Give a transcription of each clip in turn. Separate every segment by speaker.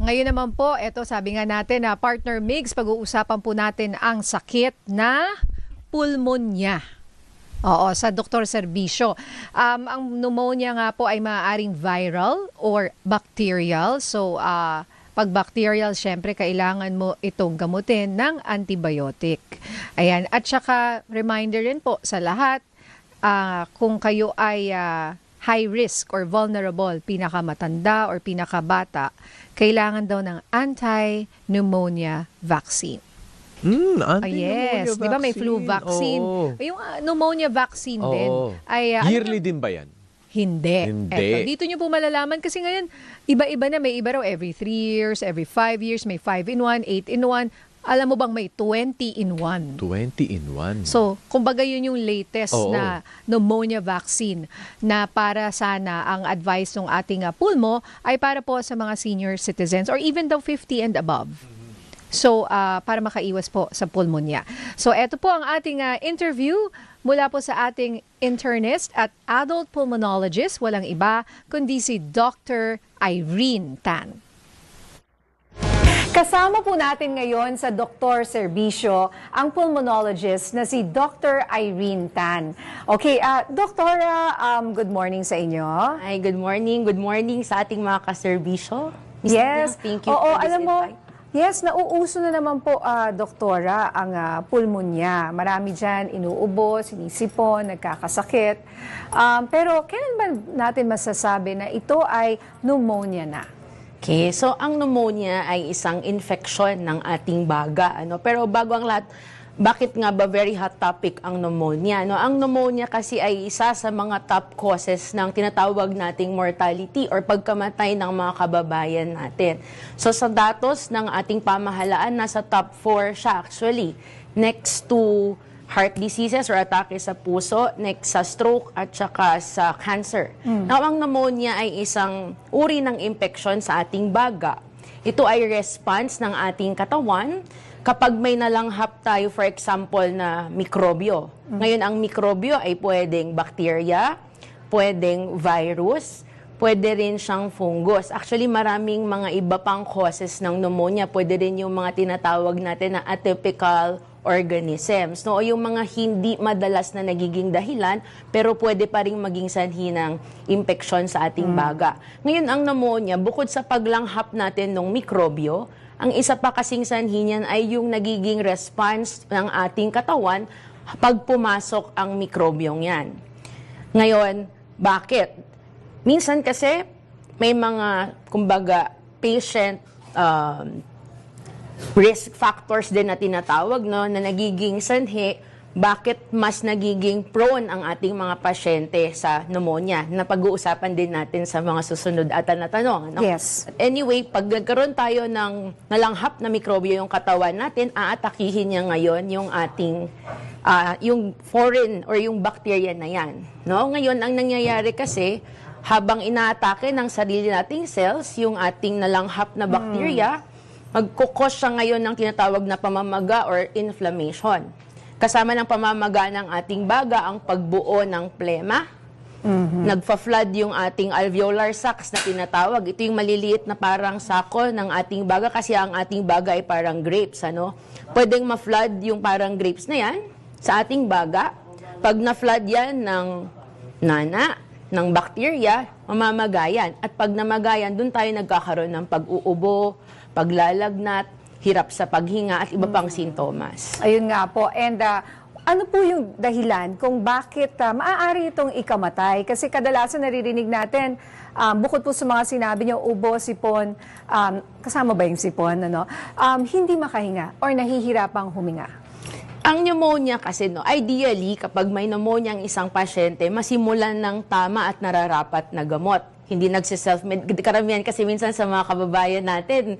Speaker 1: Ngayon naman po, eto sabi nga natin na Partner Migs, pag-uusapan po natin ang sakit na pulmonya. Oo, sa Dr. Serbisyo. Ang pneumonia nga po ay maaaring viral or bacterial. So, pag bacterial, syempre kailangan mo itong gamutin ng antibiotic. Ayan. At saka, reminder rin po sa lahat, kung kayo ay high risk or vulnerable, pinakamatanda or pinakabata, kailangan daw ng anti-pneumonia vaccine.
Speaker 2: Anti-pneumonia
Speaker 1: yes, di ba may flu vaccine? Yung pneumonia vaccine din. Ay,
Speaker 2: yearly din ba yan?
Speaker 1: Hindi.
Speaker 2: Hindi.
Speaker 1: Eto, dito nyo po malalaman kasi ngayon, iba-iba na. May iba raw every 3 years, every 5 years, may 5-in-1, 8-in-1. Alam mo bang may 20-in-1?
Speaker 2: 20-in-1.
Speaker 1: So, kumbaga yun yung latest na pneumonia vaccine na para sana ang advice ng ating pulmo ay para po sa mga senior citizens or even daw 50 and above. So, para makaiwas po sa pulmonya. So, eto po ang ating interview mula po sa ating internist at adult pulmonologist, walang iba kundi si Dr. Irene Tan. Kasama po natin ngayon sa Dr. Serbisyo ang pulmonologist na si Dr. Irene Tan. Okay, Doktora, good morning sa inyo.
Speaker 3: Hi, good morning. Good morning sa ating mga kaserbisyo.
Speaker 1: Yes.
Speaker 3: Thank you for this
Speaker 1: alam mo,
Speaker 3: invite.
Speaker 1: yes, nauuso na naman po, Doktora, ang pulmonya. Marami dyan, inuubo, sinisipon, nagkakasakit. Pero kailan ba natin masasabi na ito ay pneumonia na?
Speaker 3: Okay, so ang pneumonia ay isang infection ng ating baga. Pero bago ang lahat, bakit nga ba very hot topic ang pneumonia? Ang pneumonia kasi ay isa sa mga top causes ng tinatawag nating mortality or pagkamatay ng mga kababayan natin. So sa datos ng ating pamahalaan, nasa top 4 siya actually. Next to heart diseases or atake sa puso, next sa stroke at saka sa cancer. Now, ang pneumonia ay isang uri ng infection sa ating baga. Ito ay response ng ating katawan kapag may nalanghap tayo, for example, na mikrobyo. Ngayon, ang mikrobyo ay pwedeng bacteria, pwedeng virus, pwede rin siyang fungus. Actually, maraming mga iba pang causes ng pneumonia. Pwede rin yung mga tinatawag natin na atypical organisms, o yung mga hindi madalas na nagiging dahilan, pero pwede pa rin maging sanhi ng impeksyon sa ating baga. Ngayon, ang pneumonia, bukod sa paglanghap natin ng mikrobyo, ang isa pa kasing sanhi niyan ay yung nagiging response ng ating katawan pag pumasok ang mikrobyong yan. Ngayon, bakit? Minsan kasi may mga, kumbaga, patient risk factors din na tinatawag, na nagiging sanhi, bakit mas nagiging prone ang ating mga pasyente sa pneumonia, na pag-uusapan din natin sa mga susunod na tanong.
Speaker 1: Yes.
Speaker 3: Anyway, pag nagkaroon tayo ng nalanghap na mikrobyo yung katawan natin, aatakihin niya ngayon yung ating yung foreign or yung bacteria na yan. Ngayon, ang nangyayari kasi, habang inaatake ng sarili nating cells, yung ating nalanghap na bacteria, magkukos siya ngayon ng tinatawag na pamamaga or inflammation. Kasama ng pamamaga ng ating baga ang pagbuo ng plema. Nagfa-flood yung ating alveolar sacs na tinatawag. Ito yung maliliit na parang sako ng ating baga kasi ang ating baga ay parang grapes. Pwedeng ma-flood yung parang grapes na yan sa ating baga. Pag na-flood yan ng nana, ng bacteria, mamamagayan. At pag namagayan, dun tayo nagkakaroon ng pag-uubo, paglalagnat, hirap sa paghinga at iba pang sintomas.
Speaker 1: Ayun nga po. And ano po yung dahilan kung bakit maaari itong ikamatay? Kasi kadalasan naririnig natin, bukod po sa mga sinabi niyo, ubo, sipon, kasama ba yung sipon, hindi makahinga or nahihirapang huminga?
Speaker 3: Ang pneumonia kasi, ideally, kapag may pneumonia ang isang pasyente, masimulan ng tama at nararapat na gamot. Hindi nagsiself-med. Karamihan kasi minsan sa mga kababayan natin,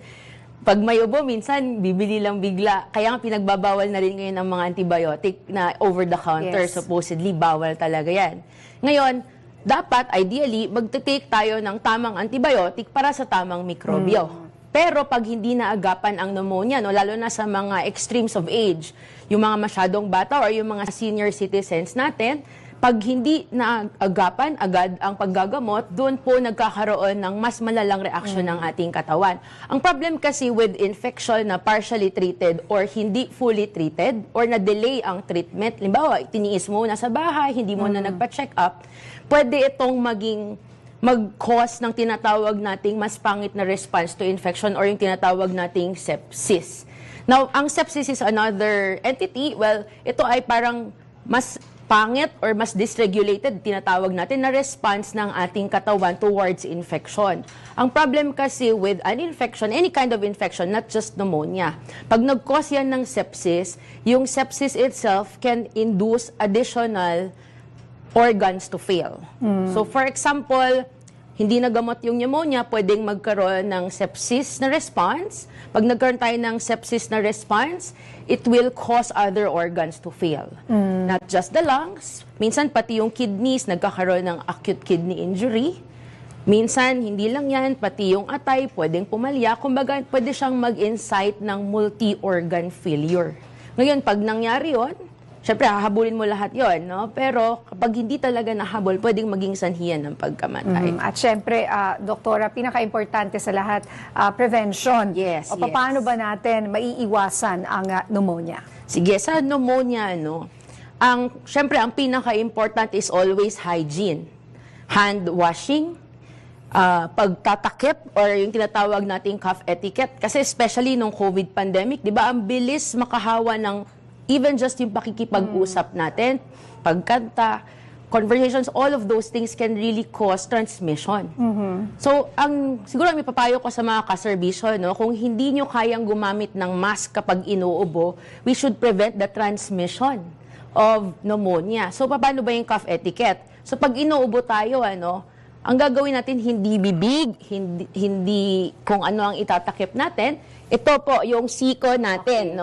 Speaker 3: pag may ubo, minsan bibili lang bigla. Kaya nga pinagbabawal na rin ngayon ang mga antibiotic na over-the-counter.
Speaker 1: Yes.
Speaker 3: Supposedly, bawal talaga yan. Ngayon, dapat, ideally, magte-take tayo ng tamang antibiotic para sa tamang mikrobyo. Pero pag hindi naagapan ang pneumonia, lalo na sa mga extremes of age, yung mga masyadong bata or yung mga senior citizens natin, Pag hindi naagapan agad ang paggagamot, doon po nagkakaroon ng mas malalang reaksyon ng ating katawan. Ang problem kasi with infection na partially treated or hindi fully treated or na-delay ang treatment, limbawa, tiniis mo na sa bahay, hindi mo na nagpa-check up, pwede itong mag-cause ng tinatawag nating mas pangit na response to infection or yung tinatawag nating sepsis. Now, ang sepsis is another entity. Well, ito ay parang mas pangit or mas dysregulated, tinatawag natin, na response ng ating katawan towards infection. Ang problem kasi with an infection, any kind of infection, not just pneumonia, pag nag-cause yan ng sepsis, yung sepsis itself can induce additional organs to fail. So for example, hindi nagamot yung pneumonia, pwedeng magkaroon ng sepsis na response. Pag nagkaroon tayo ng sepsis na response, it will cause other organs to fail. Not just the lungs, minsan pati yung kidneys, nagkakaroon ng acute kidney injury. Minsan, hindi lang yan, pati yung atay, pwedeng pumalya. Kumbaga, pwede siyang mag-incite ng multi-organ failure. Ngayon, pag nangyari yon, syempre, hahabulin mo lahat yon, no? Pero kapag hindi talaga nahabol, pwedeng maging sanhiyan ng pagkamatay.
Speaker 1: At syempre, Doktora, pinaka-importante sa lahat, prevention.
Speaker 3: Yes,
Speaker 1: O paano ba natin maiiwasan ang pneumonia?
Speaker 3: Sige, sa pneumonia, syempre, ang pinaka-important is always hygiene. Hand washing, pagtatakip, or yung tinatawag nating cough etiquette. Kasi especially nung COVID pandemic, di ba, ang bilis makahawa ng even just yung pakikipag-usap natin, pagkanta, conversations, all of those things can really cause transmission. So, siguro ang ipapayo ko sa mga kaserbisyo, kung hindi nyo kayang gumamit ng mask kapag inuubo, we should prevent the transmission of pneumonia. So, paano ba yung cough etiquette? So, pag inuubo tayo, ang gagawin natin, hindi bibig, hindi kung ano ang itatakip natin. Ito po, yung siko natin,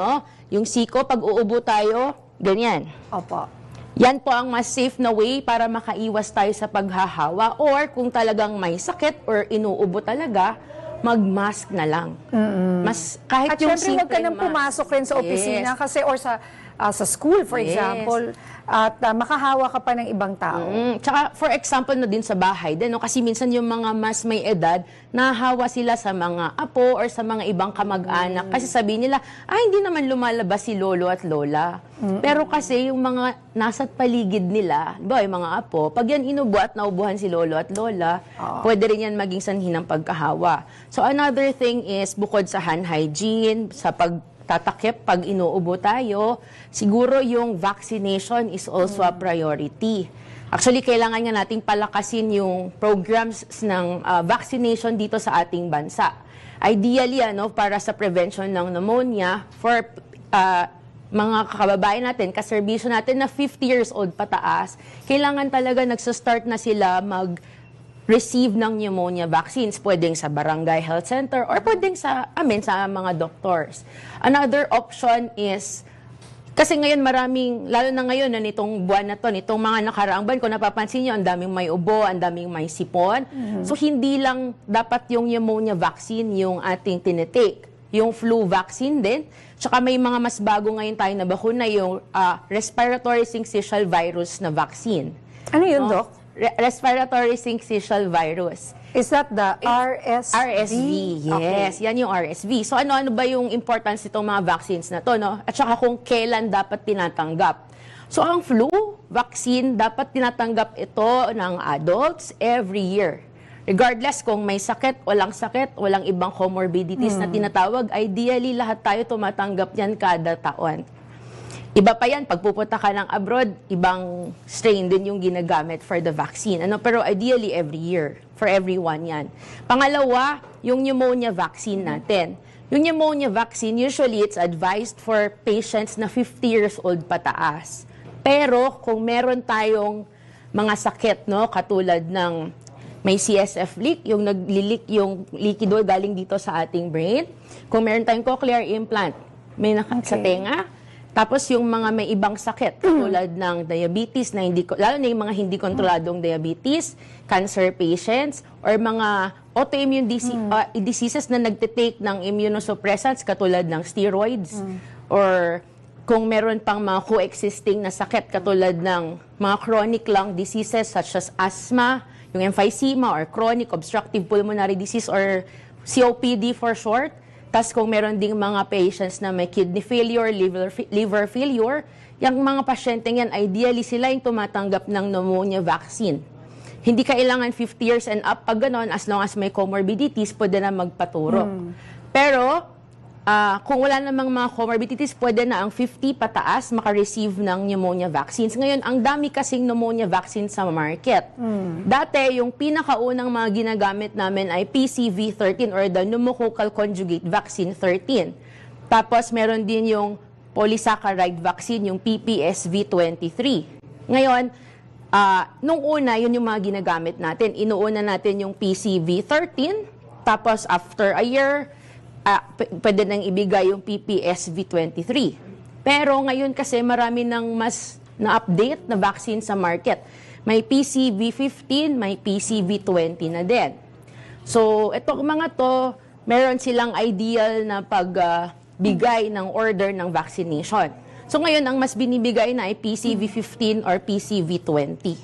Speaker 3: Yung siko, pag uubo tayo, ganyan.
Speaker 1: Opo.
Speaker 3: Yan po ang mas safe na way para makaiwas tayo sa paghahawa. Or kung talagang may sakit or inuubo talaga, mag-mask na lang. Kahit
Speaker 1: At
Speaker 3: yung
Speaker 1: syempre, huwag ka nang
Speaker 3: mask.
Speaker 1: pumasok rin sa opisina
Speaker 3: Yes.
Speaker 1: kasi or sa school, for
Speaker 3: Yes.
Speaker 1: example, at makahawa ka pa ng ibang tao.
Speaker 3: Tsaka, for example, din sa bahay din, kasi minsan yung mga mas may edad, nahawa sila sa mga apo or sa mga ibang kamag-anak. Kasi sabihin nila, hindi naman lumalabas si lolo at lola. Pero kasi yung mga nasa paligid nila, yung mga apo, pag yan inubo at naubuhan si lolo at lola, pwede rin yan maging sanhi ng pagkahawa. So another thing is, bukod sa hand hygiene, sa pagtatakip pag inuubo tayo, siguro yung vaccination is also a priority. Actually, kailangan nga nating palakasin yung programs ng vaccination dito sa ating bansa. Ideally, para sa prevention ng pneumonia, for mga kababayan natin, kaserbisyo natin na 50 years old pataas, kailangan talaga nagsastart na sila receive ng pneumonia vaccines. Pwedeng sa barangay health center or pwedeng sa mga doctors. Another option is, kasi ngayon lalo na ngayon nitong buwan na to, nitong mga nakaraang buwan, kung napapansin nyo, ang daming may ubo, ang daming may sipon. So hindi lang dapat yung pneumonia vaccine yung ating tinitake. Yung flu vaccine din. Tsaka may mga mas bago ngayon tayo na bakuna, yung respiratory syncytial virus na vaccine.
Speaker 1: Ano yun, Doc?
Speaker 3: Respiratory syncytial virus.
Speaker 1: Is that the RSV?
Speaker 3: RSV, yes.
Speaker 1: Okay.
Speaker 3: Yan yung RSV. So ano ba yung importance nitong mga vaccines na to, At saka kung kailan dapat tinatanggap. So ang flu vaccine, dapat tinatanggap ito ng adults every year. Regardless kung may sakit, walang ibang comorbidities na tinatawag, ideally lahat tayo tumatanggap yan kada taon. Iba pa yan, pag pupunta ka ng abroad, ibang strain din yung ginagamit for the vaccine. Pero ideally every year, for everyone yan. Pangalawa, yung pneumonia vaccine natin. Yung pneumonia vaccine, usually it's advised for patients na 50 years old pataas. Pero kung meron tayong mga sakit, katulad ng may CSF leak, yung naglilik yung likido galing dito sa ating brain. Kung meron tayong cochlear implant, may sa tenga. Tapos yung mga may ibang sakit, tulad ng diabetes, lalo na yung mga hindi kontroladong diabetes, cancer patients, or mga autoimmune diseases na nagtitake ng immunosuppressants, katulad ng steroids, or kung meron pang mga coexisting na sakit katulad ng mga chronic lung diseases such as asthma, yung emphysema or chronic obstructive pulmonary disease or COPD for short. Tas kung meron ding mga patients na may kidney failure, liver failure, yung mga pasyenteng yan, ideally sila yung tumatanggap ng pneumonia vaccine. Hindi kailangan 50 years and up pag ganon, as long as may comorbidities, pwede na magpaturo. Pero, kung wala namang mga comorbidities, pwede na ang 50 pataas makareceive ng pneumonia vaccines. Ngayon, ang dami kasing pneumonia vaccines sa market. Dati, yung pinakaunang mga ginagamit namin ay PCV13 or the pneumococcal conjugate vaccine 13. Tapos, meron din yung polysaccharide vaccine, yung PPSV23. Ngayon, nung una, yun yung mga ginagamit natin. Inuuna natin yung PCV13, tapos after a year, pwede nang ibigay yung PPSV23. Pero ngayon kasi marami nang mas na-update na vaccine sa market. May PCV15, may PCV20 na din. So, itong mga to, meron silang ideal na pagbigay ng order ng vaccination. So, ngayon, ang mas binibigay na ay PCV15 or PCV20.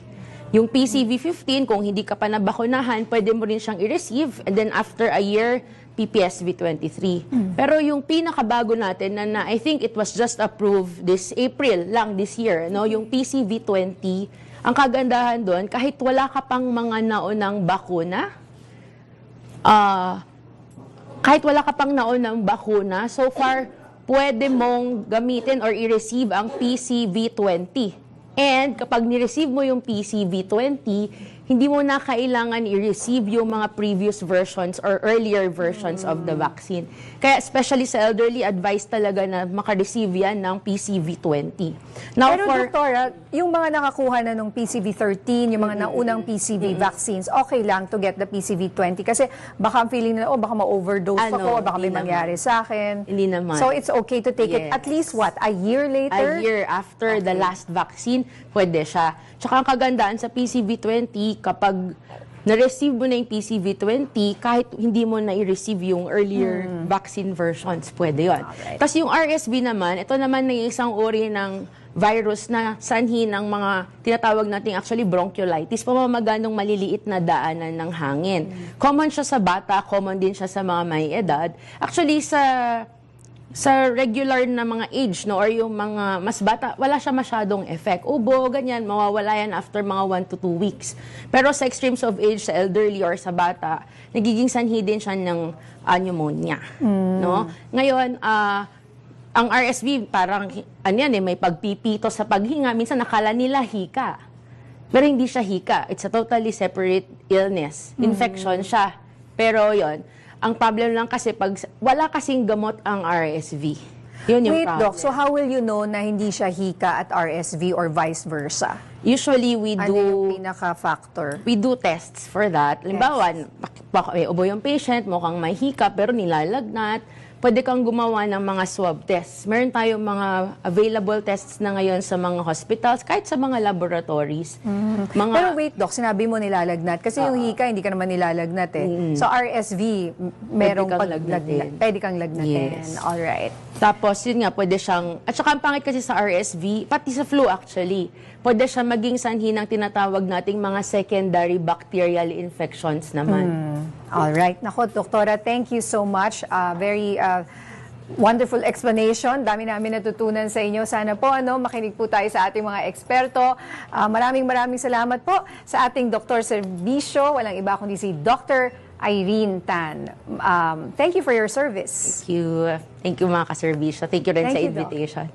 Speaker 3: Yung PCV15, kung hindi ka pa nabakunahan, pwede mo rin siyang i-receive. And then after a year, PPSV23. Pero yung pinakabago natin na I think it was just approved this April lang this year, no? Yung PCV20, ang kagandahan doon, kahit wala ka pang mga naunang bakuna, so far, pwede mong gamitin or i-receive ang PCV20. And kapag ni-receive mo yung PCV20, hindi mo na kailangan i-receive yung mga previous versions or earlier versions of the vaccine. Kaya especially sa elderly, advice talaga na maka-receive yan ng PCV20. Now,
Speaker 1: Pero doktora, yung mga nakakuha na ng PCV13, yung mga naunang PCV vaccines, okay lang to get the PCV20 kasi baka ang feeling nila, baka ma-overdose ako, baka may mangyari sa akin.
Speaker 3: Hindi naman.
Speaker 1: So it's okay to take it at least what? A year later?
Speaker 3: A year after the last vaccine, pwede siya. Tsaka ang kagandaan sa PCV20, kapag na-receive mo na yung PCV20, kahit hindi mo na i-receive yung earlier vaccine versions, pwede yun. Tapos yung RSV naman, ito naman na yung isang uri ng virus na sanhi ng mga tinatawag nating actually bronchiolitis, pamamaganong maliliit na daanan ng hangin. Common siya sa bata, common din siya sa mga may edad. Actually, sa regular na mga age, no, or yung mga mas bata, wala siya masyadong effect. Ubo, ganyan, mawawala yan after mga 1 to 2 weeks. Pero sa extremes of age, sa elderly or sa bata, nagiging sanhi din siya ng pneumonia. No? Ngayon, ang RSV, parang, may pagpipito sa paghinga. Minsan nakala nila hika. Pero hindi siya hika. It's a totally separate illness. Infection siya. Pero yon. Ang problem lang kasi pag wala kasing gamot ang RSV. Yun yung
Speaker 1: Wait,
Speaker 3: problem.
Speaker 1: Doc, so how will you know na hindi siya hika at RSV or vice versa?
Speaker 3: Usually, we
Speaker 1: Ano yung pinaka-factor?
Speaker 3: do tests for that. Halimbawa, may ubo yung patient, mukhang may hika, pero nilalagnat. Pwede kang gumawa ng mga swab tests. Meron tayong mga available tests na ngayon sa mga hospitals, kahit sa mga laboratories.
Speaker 1: Pero wait, Doc, sinabi mo nilalagnat. Kasi yung hika, hindi ka naman nilalagnat eh. So RSV, merong
Speaker 3: kang
Speaker 1: paglagnat.
Speaker 3: lagnatin.
Speaker 1: Pwede kang lagnatin.
Speaker 3: Yes.
Speaker 1: Alright.
Speaker 3: Tapos, yun nga, pwede siyang, at saka ang pangit kasi sa RSV, pati sa flu actually, pwede siya maging sanhi ng tinatawag nating mga secondary bacterial infections naman.
Speaker 1: Alright. Nako, Doktora, thank you so much. Very wonderful explanation. Dami namin natutunan sa inyo. Sana po, makinig po tayo sa ating mga eksperto. Maraming salamat po sa ating Dr. Servisyo. Walang iba kundi si Dr. Irene Tan. Thank you for your service.
Speaker 3: Thank you mga ka-servisyo. Thank you rin
Speaker 1: Thank
Speaker 3: sa
Speaker 1: you, Doc.
Speaker 3: invitation.